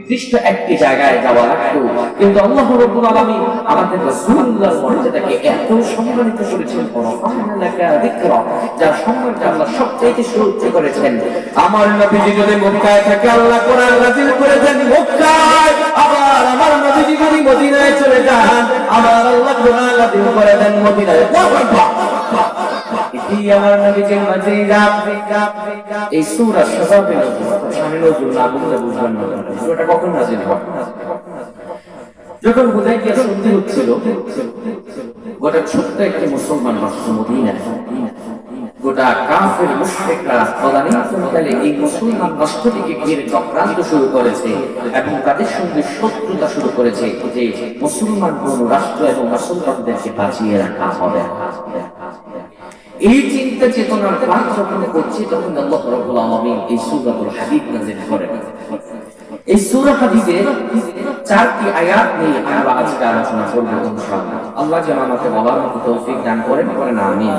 নির্দিষ্ট একটি জায়গায় যাওয়া লাগতো, কিন্তু আল্লাহ রাব্বুল আলামিন আমাদের রাসূলুল্লাহর মর্যাদাকে এত সম্মানিত করেছেন, যার সম্মানটা আল্লাহ সবচেয়ে সুউচ্চ করেছেন। আমার নবীজি যদি মক্কায় থাকে আল্লাহ কোরআন নাযিল করে দেন মক্কায়, আবার আমার নবীজি যদি মদিনায় চলে যান আবার আল্লাহ কোরআন নাযিল করে দেন মদিনায়। এটি আমার নবীজির মজিজা। এই সূরা শাবাবে নজুল না বললে বুঝবেন না সূরাটা কখন নাযিল হয়। যখন হুদায়বিয়া সন্ধি হচ্ছিল, গোটা ছোট্ট একটি মুসলমান রাষ্ট্র মদিনায়, গোটা কাফের মুশরিকরা তদানীন্তনকালে এই মুসলমান রাষ্ট্রটিকে ঘিরে চক্রান্ত শুরু করেছে এবং তাদের সঙ্গে শত্রুতা শুরু করেছে যে মুসলমান কোন রাষ্ট্র এবং মুসলমানদেরকে বাঁচিয়ে রাখা হবে। এই চিন্তা চেতনার কাজ যখন করছে তখন আল্লাহ রাব্বুল আলামিন এই সূরাতুল হাদীদ নাযিল করেন। এই সূরা হাদীদের 4টি আয়াত নিয়ে আমরা আজকে আলোচনা করব ইনশাআল্লাহ। আল্লাহ যেন আমাকে বলার মতো তৌফিক দান করেন, আমিন।